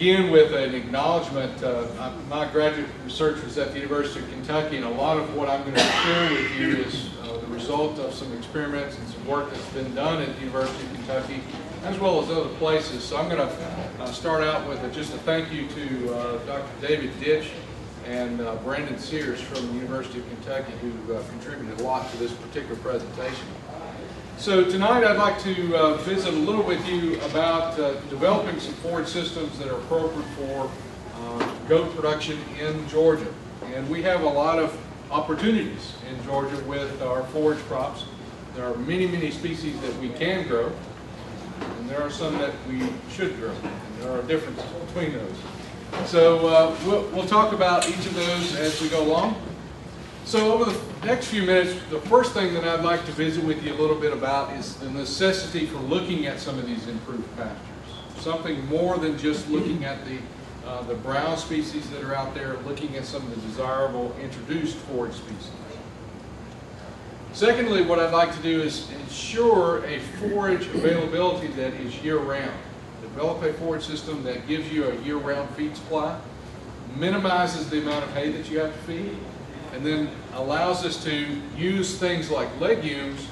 begin with an acknowledgement. My graduate research was at the University of Kentucky, and a lot of what I'm going to share with you is the result of some experiments and some work that's been done at the University of Kentucky, as well as other places. So I'm going to start out with just a thank you to Dr. David Ditch and Brandon Sears from the University of Kentucky, who contributed a lot to this particular presentation. So tonight I'd like to visit a little with you about developing some forage systems that are appropriate for goat production in Georgia. And we have a lot of opportunities in Georgia with our forage crops. There are many, many species that we can grow, and there are some that we should grow. And there are differences between those. So we'll talk about each of those as we go along. So over the next few minutes, the first thing that I'd like to visit with you a little bit about is the necessity for looking at some of these improved pastures. Something more than just looking at the brown species that are out there, looking at some of the desirable introduced forage species. Secondly, what I'd like to do is ensure a forage availability that is year-round. Develop a forage system that gives you a year-round feed supply, minimizes the amount of hay that you have to feed, and then allows us to use things like legumes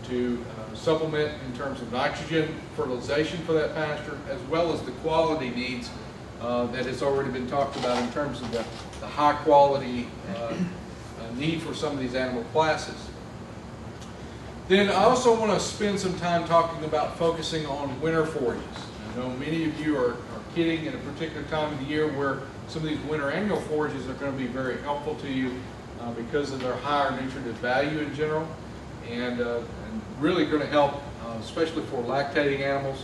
to supplement in terms of nitrogen fertilization for that pasture, as well as the quality needs that has already been talked about in terms of the high quality need for some of these animal classes. Then I also want to spend some time talking about focusing on winter forages. I know many of you are kidding at a particular time of the year where some of these winter annual forages are going to be very helpful to you because of their higher nutritive value in general, and really going to help, especially for lactating animals,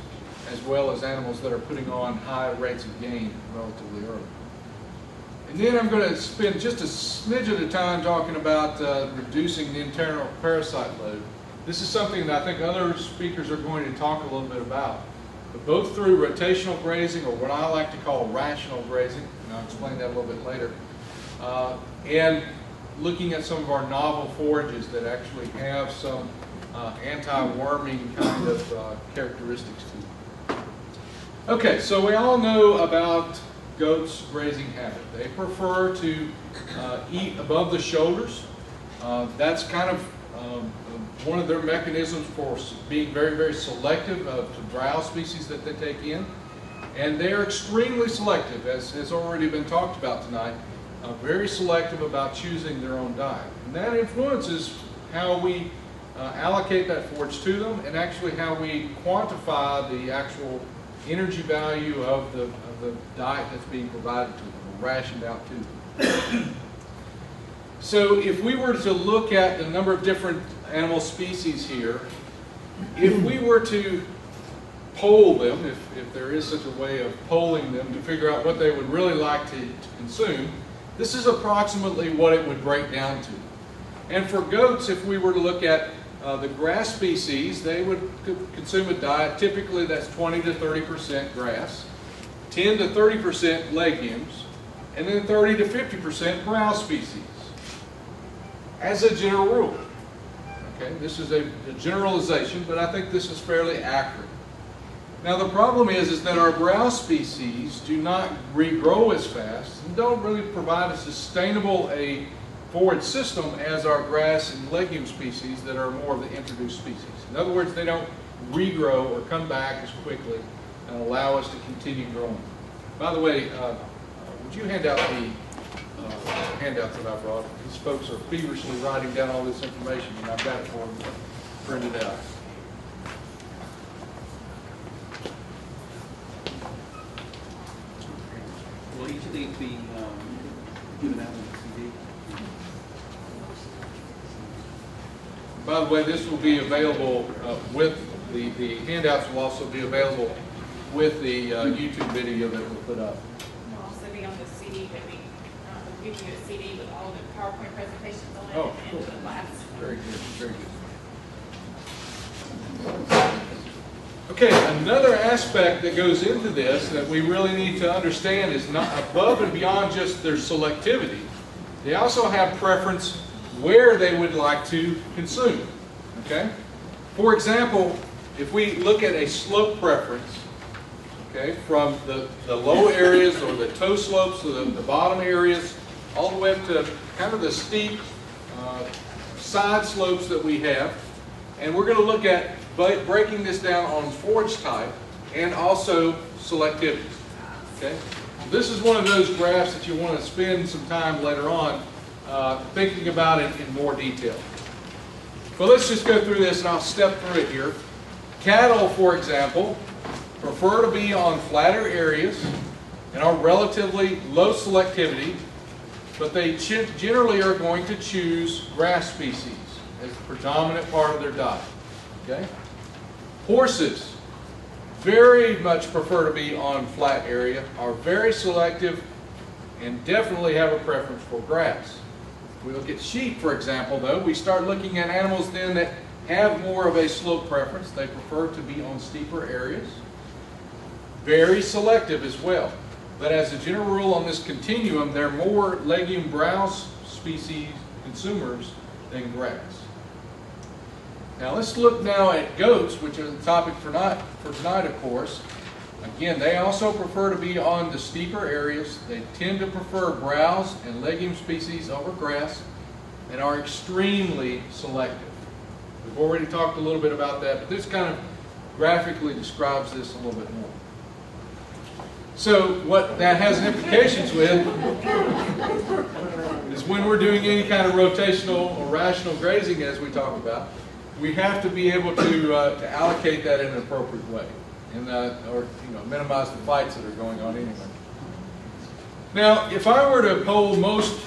as well as animals that are putting on high rates of gain relatively early. And then I'm going to spend just a smidge of time talking about reducing the internal parasite load. This is something that I think other speakers are going to talk a little bit about, but both through rotational grazing, or what I like to call rational grazing, and I'll explain that a little bit later, and looking at some of our novel forages that actually have some anti-worming kind of characteristics to them. Okay, so we all know about goats' grazing habit. They prefer to eat above the shoulders. That's kind of one of their mechanisms for being very, very selective of the browse species that they take in. And they're extremely selective, as has already been talked about tonight. Very selective about choosing their own diet. And that influences how we allocate that forage to them, and actually how we quantify the actual energy value of the diet that's being provided to them, or rationed out to them. So if we were to look at the number of different animal species here, if we were to poll them, if there is such a way of polling them to figure out what they would really like to consume, this is approximately what it would break down to. And for goats, if we were to look at the grass species, they would consume a diet typically that's 20 to 30% grass, 10 to 30% legumes, and then 30 to 50% browse species, as a general rule. Okay, this is a generalization, but I think this is fairly accurate. Now the problem is that our browse species do not regrow as fast and don't really provide as sustainable a forage system as our grass and legume species that are more of the introduced species. In other words, they don't regrow or come back as quickly and allow us to continue growing. By the way, would you hand out the handouts that I brought? These folks are feverishly writing down all this information, and I've got it for them printed out. Will each of these be given out on the CD? By the way, this will be available with the handouts will also be available with the YouTube video that we'll put up. It'll also be on the CD that we give you a CD with all the PowerPoint presentations on it, Oh, and cool. the class. Very good, very good. Okay, another aspect that goes into this that we really need to understand is not above and beyond just their selectivity. They also have preference where they would like to consume. Okay? For example, if we look at a slope preference, okay, from the low areas or the toe slopes to the bottom areas, all the way up to kind of the steep side slopes that we have. And we're going to look at breaking this down on forage type and also selectivity. Okay? This is one of those graphs that you want to spend some time later on thinking about it in more detail. But let's just go through this and I'll step through it here. Cattle, for example, prefer to be on flatter areas and are relatively low selectivity, but they generally are going to choose grass species as the predominant part of their diet. Okay? Horses very much prefer to be on flat area, are very selective, and definitely have a preference for grass. If we look at sheep, for example, though, we start looking at animals then that have more of a slope preference. They prefer to be on steeper areas. Very selective as well. But as a general rule on this continuum, they're more legume browse species consumers than grass. Now let's look now at goats, which is the topic for tonight, of course. Again, they also prefer to be on the steeper areas. They tend to prefer browse and legume species over grass and are extremely selective. We've already talked a little bit about that, but this kind of graphically describes this a little bit more. So what that has implications with is when we're doing any kind of rotational or rational grazing, as we talk about, we have to be able to allocate that in an appropriate way, and or minimize the fights that are going on anyway. Now, if I were to poll most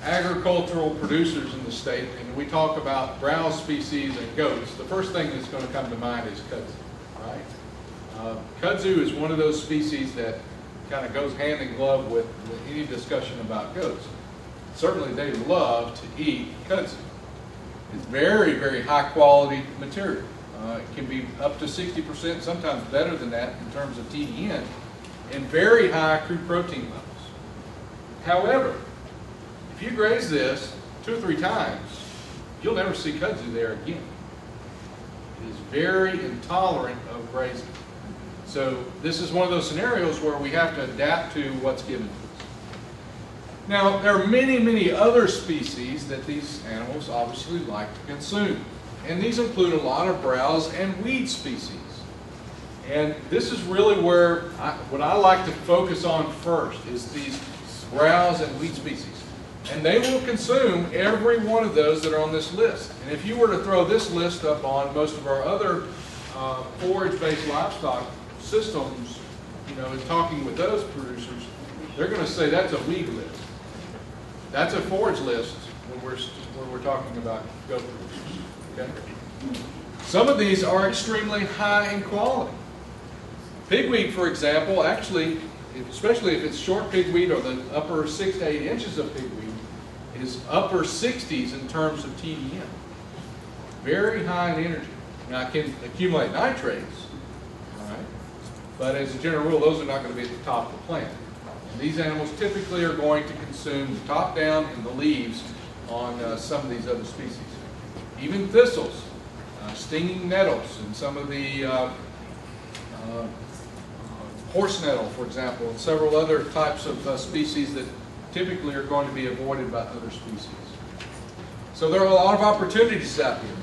agricultural producers in the state, and we talk about browse species and goats, the first thing that's going to come to mind is kudzu, right? Kudzu is one of those species that kind of goes hand in glove with any discussion about goats. Certainly they love to eat kudzu. It's very, very high quality material. It can be up to 60%, sometimes better than that in terms of TDN, and very high crude protein levels. However, if you graze this 2 or 3 times, you'll never see kudzu there again. It is very intolerant of grazing. So this is one of those scenarios where we have to adapt to what's given to us. Now, there are many, many other species that these animals obviously like to consume. And these include a lot of browse and weed species. And this is really where what I like to focus on first is these browse and weed species. And they will consume every one of those that are on this list. And if you were to throw this list up on most of our other forage-based livestock systems, and talking with those producers, they're going to say that's a weed list. That's a forage list when we're talking about goat producers. Okay? Some of these are extremely high in quality. Pigweed, for example, actually, especially if it's short pigweed or the upper 6 to 8 inches of pigweed, is upper 60s in terms of TDN. Very high in energy. Now, it can accumulate nitrates, all right? But as a general rule, those are not going to be at the top of the plant. And these animals typically are going to consume the top down and the leaves on some of these other species. Even thistles, stinging nettles, and some of the horse nettle, for example, and several other types of species that typically are going to be avoided by other species. So there are a lot of opportunities out here.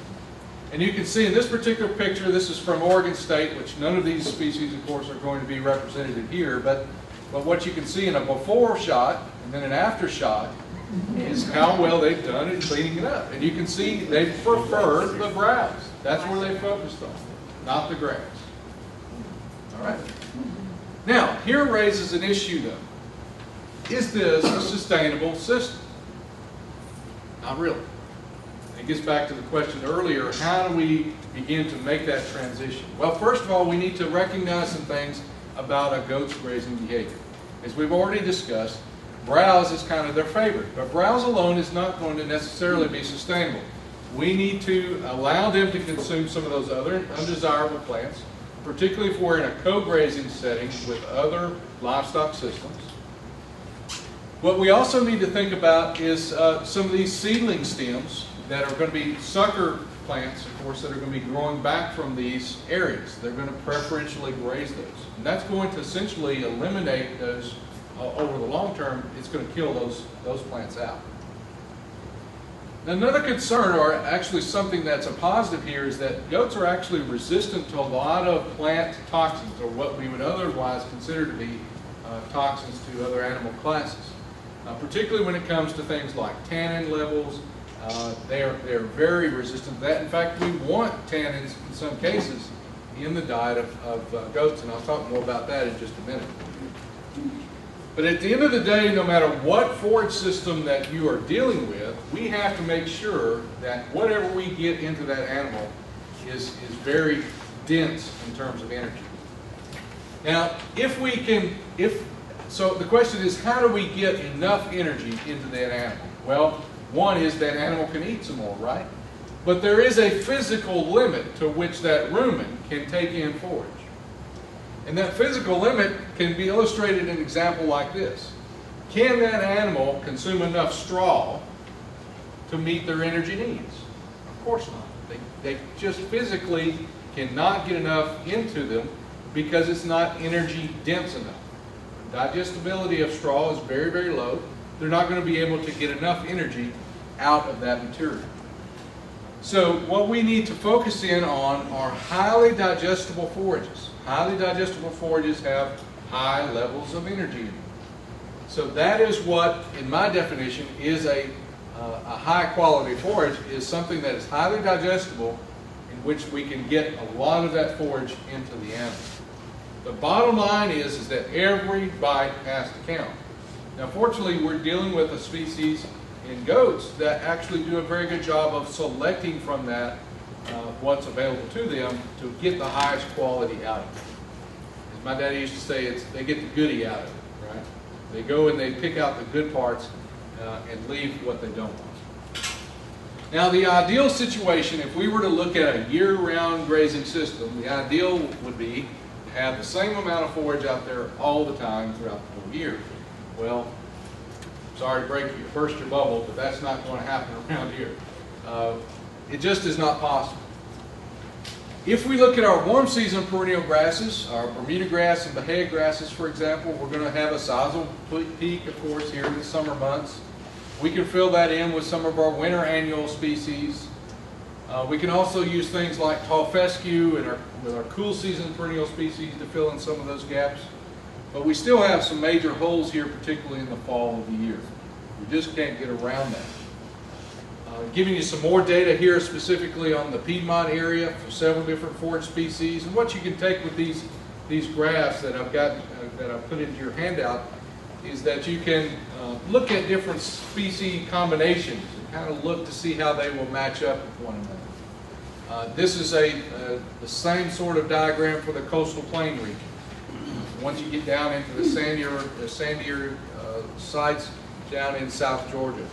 And you can see in this particular picture, this is from Oregon State, which none of these species, of course, are going to be represented here, but what you can see in a before shot and then an after shot is how well they've done in cleaning it up. And you can see they prefer the browse. That's where they focused on, not the grass. All right. Now, here raises an issue, though. Is this a sustainable system? Not really. It gets back to the question earlier, how do we begin to make that transition? Well, first of all, we need to recognize some things about a goat's grazing behavior. As we've already discussed, browse is kind of their favorite, but browse alone is not going to necessarily be sustainable. We need to allow them to consume some of those other undesirable plants, particularly if we're in a co-grazing setting with other livestock systems. What we also need to think about is some of these seedling stems that are going to be sucker plants, of course, that are going to be growing back from these areas. They're going to preferentially graze those. And that's going to essentially eliminate those, over the long term, it's going to kill those plants out. Another concern, or actually something that's a positive here, is that goats are actually resistant to a lot of plant toxins, or what we would otherwise consider to be toxins to other animal classes. Particularly when it comes to things like tannin levels, they're very resistant to that. In fact, we want tannins in some cases in the diet of goats, and I'll talk more about that in just a minute. But at the end of the day, no matter what forage system that you are dealing with, we have to make sure that whatever we get into that animal is very dense in terms of energy. Now, so the question is, how do we get enough energy into that animal? Well, one is that animal can eat some more, right? But there is a physical limit to which that rumen can take in forage. And that physical limit can be illustrated in an example like this. Can that animal consume enough straw to meet their energy needs? Of course not. They just physically cannot get enough into them because it's not energy dense enough. Digestibility of straw is very, very low. They're not going to be able to get enough energy out of that material. So what we need to focus in on are highly digestible forages. Highly digestible forages have high levels of energy in them. So that is what, in my definition, is a high quality forage, is something that is highly digestible in which we can get a lot of that forage into the animal. The bottom line is that every bite has to count. Now, fortunately, we're dealing with a species in goats that actually do a very good job of selecting from that what's available to them to get the highest quality out of it. As my daddy used to say, they get the goodie out of it, right? They go and they pick out the good parts and leave what they don't want. Now, the ideal situation, if we were to look at a year-round grazing system, the ideal would be to have the same amount of forage out there all the time throughout the whole year. Well, sorry to burst your bubble, but that's not going to happen around here. It just is not possible. If we look at our warm season perennial grasses, our Bermuda grass and Bahia grasses, for example, we're going to have a sizable peak, of course, here in the summer months. We can fill that in with some of our winter annual species. We can also use things like tall fescue and with our cool season perennial species to fill in some of those gaps. But we still have some major holes here, particularly in the fall of the year. We just can't get around that. Giving you some more data here specifically on the Piedmont area for several different forage species. And what you can take with these graphs that I've got that I've put into your handout is that you can look at different species combinations and kind of look to see how they will match up with one another. This is the same sort of diagram for the coastal plain region. Once you get down into the sandier sites down in South Georgia.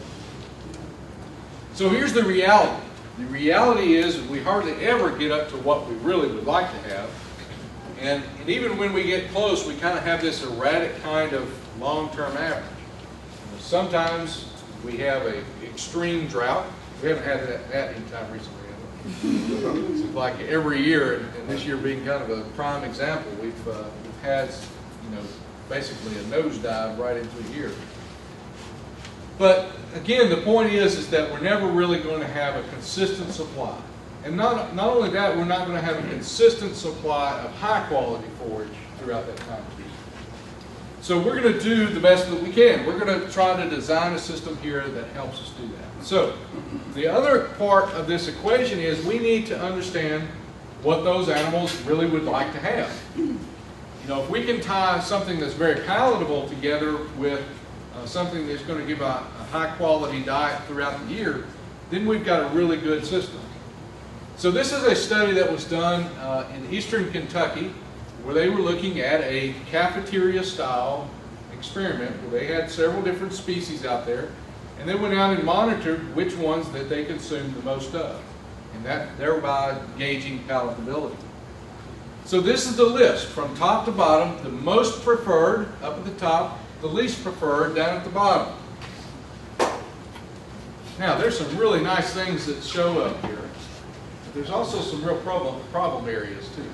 So here's the reality. The reality is we hardly ever get up to what we really would like to have. And even when we get close, we kind of have this erratic kind of long-term average. Sometimes we have an extreme drought. We haven't had that anytime recently. It's like every year, and this year being kind of a prime example, we've had, basically a nosedive right into a year. But again, the point is that we're never really going to have a consistent supply. And not only that, we're not going to have a consistent supply of high quality forage throughout that time period. So we're going to do the best that we can. We're going to try to design a system here that helps us do that. So the other part of this equation is we need to understand what those animals really would like to have. If we can tie something that's very palatable together with something that's going to give a high quality diet throughout the year, then we've got a really good system. So this is a study that was done in eastern Kentucky where they were looking at a cafeteria style experiment where they had several different species out there, and they went out and monitored which ones that they consumed the most of, and that thereby gauging palatability. So this is the list from top to bottom, the most preferred up at the top, the least preferred down at the bottom. Now there's some really nice things that show up here. There's also some real problem areas too.